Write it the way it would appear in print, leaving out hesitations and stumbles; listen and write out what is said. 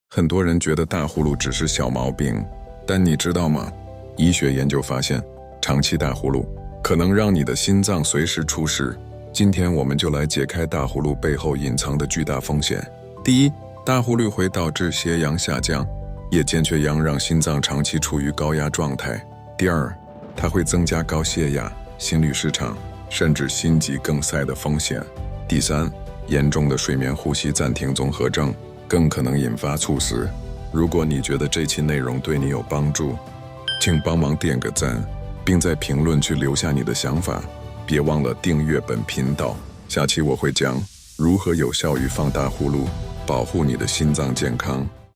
很多人觉得大呼噜只是小毛病，但你知道吗？医学研究发现，长期大呼噜可能让你的心脏随时出事。今天我们就来解开大呼噜背后隐藏的巨大风险。第一，大呼噜会导致血氧下降，夜间缺氧让心脏长期处于高压状态。第二，它会增加高血压、心律失常，甚至心肌梗塞的风险。第三，严重的睡眠呼吸暂停综合症更可能引发猝死。如果你觉得这期内容对你有帮助，请帮忙点个赞，并在评论区留下你的想法。别忘了订阅本频道，下期我会讲如何有效预防大呼噜，保护你的心脏健康。